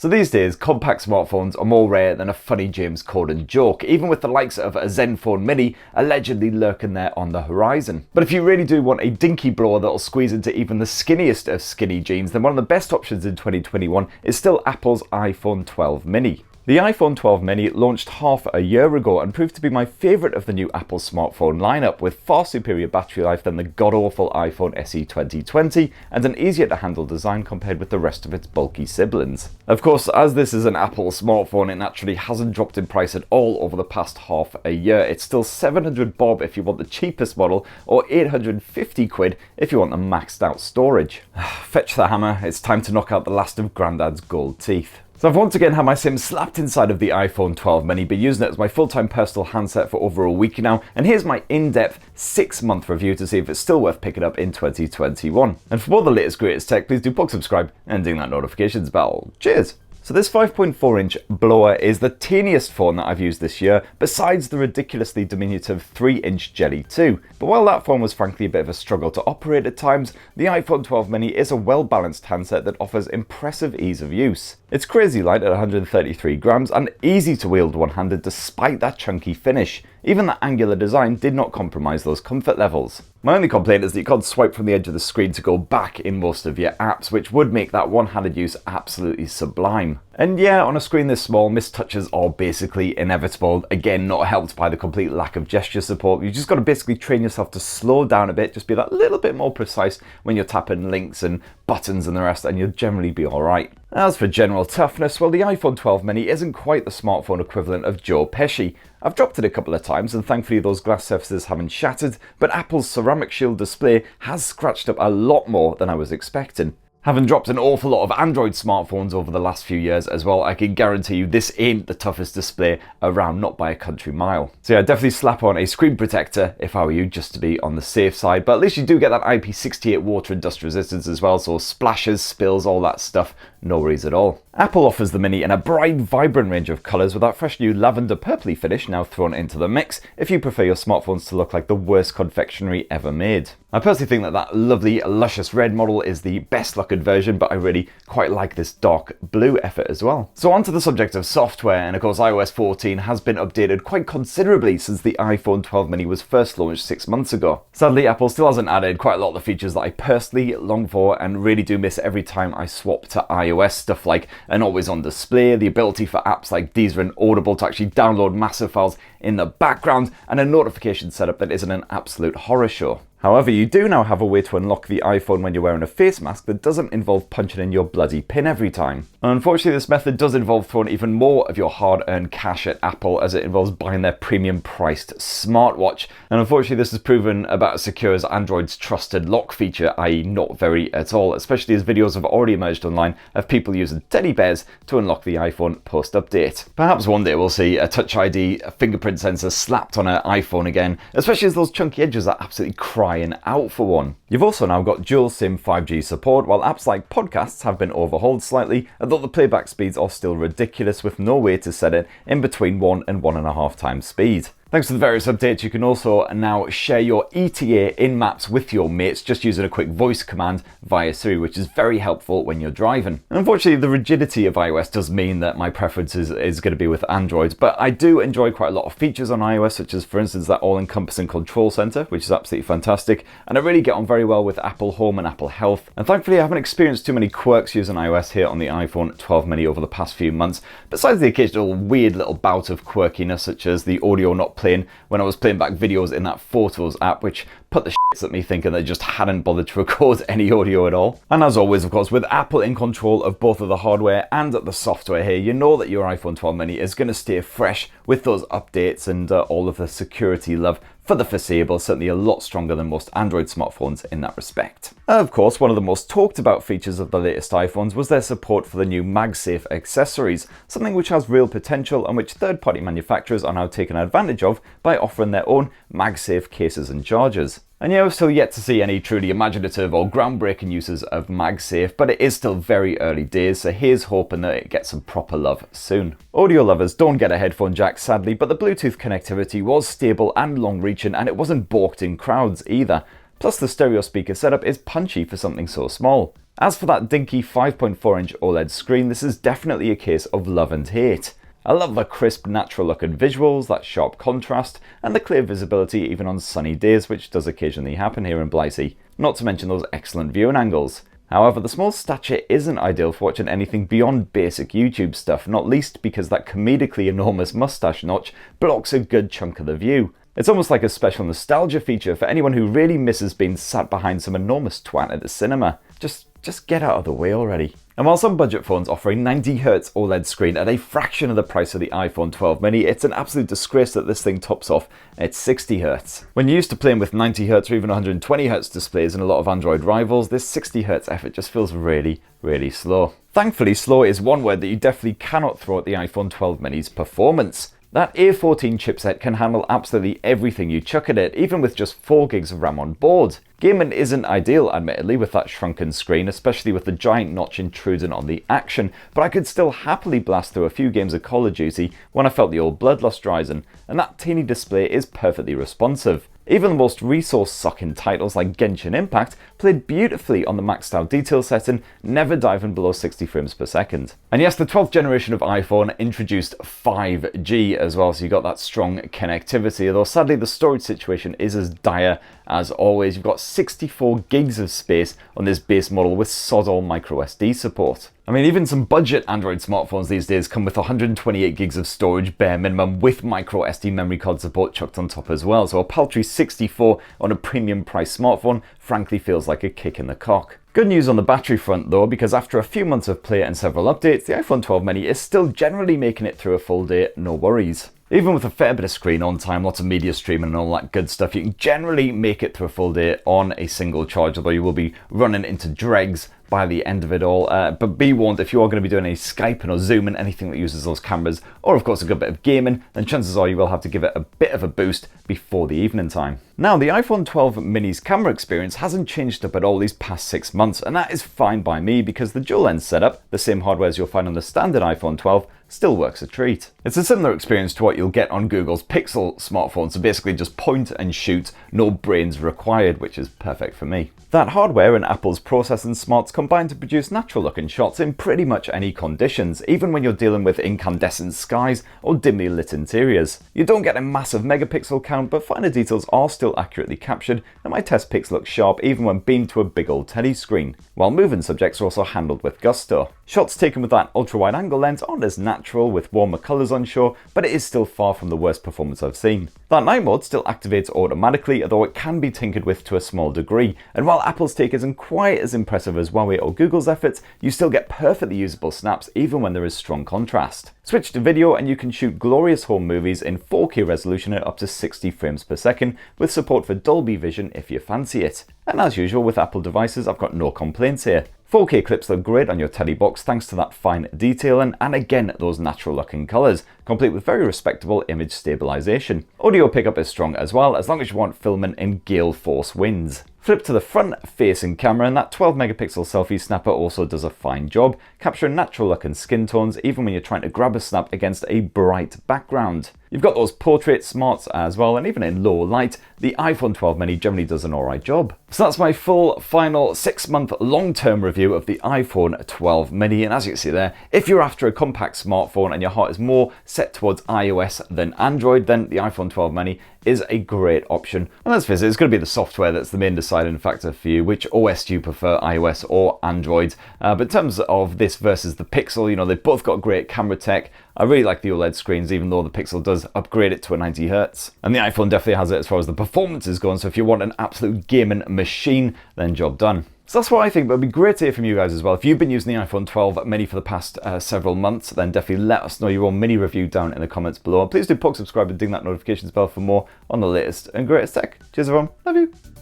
So these days, compact smartphones are more rare than a funny James Corden joke, even with the likes of a Zenfone Mini allegedly lurking there on the horizon. But if you really do want a dinky blower that'll squeeze into even the skinniest of skinny jeans, then one of the best options in 2021 is still Apple's iPhone 12 Mini. The iPhone 12 Mini launched half a year ago and proved to be my favourite of the new Apple smartphone lineup, with far superior battery life than the god-awful iPhone SE 2020 and an easier to handle design compared with the rest of its bulky siblings. Of course, as this is an Apple smartphone, it naturally hasn't dropped in price at all over the past half a year. It's still 700 bob if you want the cheapest model, or 850 quid if you want the maxed out storage. Fetch the hammer, it's time to knock out the last of Grandad's gold teeth. So I've once again had my SIM slapped inside of the iPhone 12 Mini, been using it as my full-time personal handset for over a week now, and here's my in-depth 6-month review to see if it's still worth picking up in 2021. And for more of the latest greatest tech, please do book subscribe and ding that notifications bell. Cheers! So this 5.4-inch blower is the teeniest phone that I've used this year, besides the ridiculously diminutive 3-inch Jelly 2. But while that phone was frankly a bit of a struggle to operate at times, the iPhone 12 Mini is a well-balanced handset that offers impressive ease of use. It's crazy light at 133 grams and easy to wield one-handed despite that chunky finish. Even the angular design did not compromise those comfort levels. My only complaint is that you can't swipe from the edge of the screen to go back in most of your apps, which would make that one-handed use absolutely sublime. And yeah, on a screen this small, missed touches are basically inevitable. Again, not helped by the complete lack of gesture support. You just got to basically train yourself to slow down a bit, just be that little bit more precise when you're tapping links and buttons and the rest, and you'll generally be alright. As for general toughness, well, the iPhone 12 Mini isn't quite the smartphone equivalent of Joe Pesci. I've dropped it a couple of times and thankfully those glass surfaces haven't shattered, but Apple's ceramic shield display has scratched up a lot more than I was expecting. Having dropped an awful lot of Android smartphones over the last few years as well, I can guarantee you this ain't the toughest display around, not by a country mile. So yeah, definitely slap on a screen protector if I were you, just to be on the safe side, but at least you do get that IP68 water and dust resistance as well, so splashes, spills, all that stuff, no worries at all. Apple offers the Mini in a bright, vibrant range of colours with that fresh new lavender purpley finish now thrown into the mix if you prefer your smartphones to look like the worst confectionery ever made. I personally think that lovely, luscious red model is the best looking version, but I really quite like this dark blue effort as well. So onto the subject of software, and of course iOS 14 has been updated quite considerably since the iPhone 12 Mini was first launched 6 months ago. Sadly, Apple still hasn't added quite a lot of the features that I personally long for and really do miss every time I swap to iOS, stuff like an always-on display, the ability for apps like Deezer and Audible to actually download massive files in the background, and a notification setup that isn't an absolute horror show. However, you do now have a way to unlock the iPhone when you're wearing a face mask that doesn't involve punching in your bloody PIN every time. And unfortunately, this method does involve throwing even more of your hard-earned cash at Apple, as it involves buying their premium-priced smartwatch. And unfortunately, this has proven about as secure as Android's trusted lock feature, i.e. not very at all, especially as videos have already emerged online of people using teddy bears to unlock the iPhone post-update. Perhaps one day we'll see a Touch ID fingerprint sensor slapped on an iPhone again, especially as those chunky edges are absolutely crying out for one. You've also now got dual SIM 5G support, while apps like podcasts have been overhauled slightly, although the playback speeds are still ridiculous with no way to set it in between 1 and 1.5 times speed. Thanks to the various updates, you can also now share your ETA in maps with your mates just using a quick voice command via Siri, which is very helpful when you're driving. And unfortunately, the rigidity of iOS does mean that my preference is going to be with Android, but I do enjoy quite a lot of features on iOS, such as, for instance, that all-encompassing control center, which is absolutely fantastic, and I really get on very well with Apple Home and Apple Health. And thankfully, I haven't experienced too many quirks using iOS here on the iPhone 12 Mini over the past few months, besides the occasional weird little bout of quirkiness, such as the audio not playing when I was playing back videos in that Photos app, which put the shits at me thinking they just hadn't bothered to record any audio at all. And as always, of course, with Apple in control of both of the hardware and the software here, you know that your iPhone 12 Mini is going to stay fresh with those updates and all of the security love for the foreseeable, certainly a lot stronger than most Android smartphones in that respect. Of course, one of the most talked about features of the latest iPhones was their support for the new MagSafe accessories, something which has real potential and which third-party manufacturers are now taking advantage of by offering their own MagSafe cases and chargers. And yeah, we're still yet to see any truly imaginative or groundbreaking uses of MagSafe, but it is still very early days, so here's hoping that it gets some proper love soon. Audio lovers don't get a headphone jack sadly, but the Bluetooth connectivity was stable and long-reaching, and it wasn't balked in crowds either. Plus the stereo speaker setup is punchy for something so small. As for that dinky 5.4-inch OLED screen, this is definitely a case of love and hate. I love the crisp, natural look and visuals, that sharp contrast, and the clear visibility even on sunny days, which does occasionally happen here in Blighty, not to mention those excellent viewing angles. However, the small stature isn't ideal for watching anything beyond basic YouTube stuff, not least because that comedically enormous mustache notch blocks a good chunk of the view. It's almost like a special nostalgia feature for anyone who really misses being sat behind some enormous twat at the cinema. Just get out of the way already. And while some budget phones offer a 90Hz OLED screen at a fraction of the price of the iPhone 12 mini, it's an absolute disgrace that this thing tops off at 60Hz. When you're used to playing with 90Hz or even 120Hz displays in a lot of Android rivals, this 60Hz effort just feels really, really slow. Thankfully, slow is one word that you definitely cannot throw at the iPhone 12 mini's performance. That A14 chipset can handle absolutely everything you chuck at it, even with just 4 gigs of RAM on board. Gaming isn't ideal, admittedly, with that shrunken screen, especially with the giant notch intruding on the action, but I could still happily blast through a few games of Call of Duty when I felt the old bloodlust rising, and that teeny display is perfectly responsive. Even the most resource-sucking titles like Genshin Impact played beautifully on the maxed out detail setting, never diving below 60 frames per second. And yes, the 12th generation of iPhone introduced 5G as well, so you got that strong connectivity, although sadly the storage situation is as dire as always. You've got 64 gigs of space on this base model with sod all microSD support. I mean, even some budget Android smartphones these days come with 128 gigs of storage bare minimum with microSD memory card support chucked on top as well, so a paltry 64 on a premium price smartphone frankly feels like a kick in the cock. Good news on the battery front though, because after a few months of play and several updates, the iPhone 12 mini is still generally making it through a full day, no worries. Even with a fair bit of screen on time, lots of media streaming and all that good stuff, you can generally make it through a full day on a single charge, although you will be running into dregs by the end of it all. But be warned, if you are going to be doing any Skyping or Zooming, anything that uses those cameras, or of course a good bit of gaming, then chances are you will have to give it a bit of a boost before the evening time. Now, the iPhone 12 mini's camera experience hasn't changed up at all these past 6 months, and that is fine by me because the dual lens setup, the same hardware as you'll find on the standard iPhone 12, still works a treat. It's a similar experience to what you'll get on Google's Pixel smartphone, so basically just point and shoot, no brains required, which is perfect for me. That hardware and Apple's processing smarts combine to produce natural looking shots in pretty much any conditions, even when you're dealing with incandescent skies or dimly lit interiors. You don't get a massive megapixel count, but finer details are still accurately captured, and my test pics look sharp even when beamed to a big old teddy screen, while moving subjects are also handled with gusto. Shots taken with that ultra-wide angle lens aren't as natural with warmer colours on shore, but it is still far from the worst performance I've seen. That night mode still activates automatically, although it can be tinkered with to a small degree, and while Apple's take isn't quite as impressive as Huawei or Google's efforts, you still get perfectly usable snaps even when there is strong contrast. Switch to video and you can shoot glorious home movies in 4K resolution at up to 60 frames per second, with support for Dolby Vision if you fancy it. And as usual with Apple devices, I've got no complaints here. 4K clips look great on your teddy box thanks to that fine detailing and again those natural looking colours, complete with very respectable image stabilisation. Audio pickup is strong as well, as long as you want filming in gale force winds. Flip to the front facing camera and that 12 megapixel selfie snapper also does a fine job, capturing natural looking skin tones even when you're trying to grab a snap against a bright background. You've got those portrait smarts as well, and even in low light, the iPhone 12 mini generally does an alright job. So that's my full, final 6-month long-term review of the iPhone 12 mini, and as you can see there, if you're after a compact smartphone and your heart is more set towards iOS than Android, then the iPhone 12 mini is a great option. And let's face it, it's going to be the software that's the main deciding factor for you, which OS do you prefer, iOS or Android. But in terms of this versus the Pixel, you know, they've both got great camera tech. I really like the OLED screens, even though the Pixel does upgrade it to a 90Hz. And the iPhone definitely has it as far as the performance is going, so if you want an absolute gaming machine, then job done. So that's what I think, but it'd be great to hear from you guys as well. If you've been using the iPhone 12 mini for the past several months, then definitely let us know your own mini review down in the comments below. And please do poke subscribe and ding that notifications bell for more on the latest and greatest tech. Cheers everyone, love you.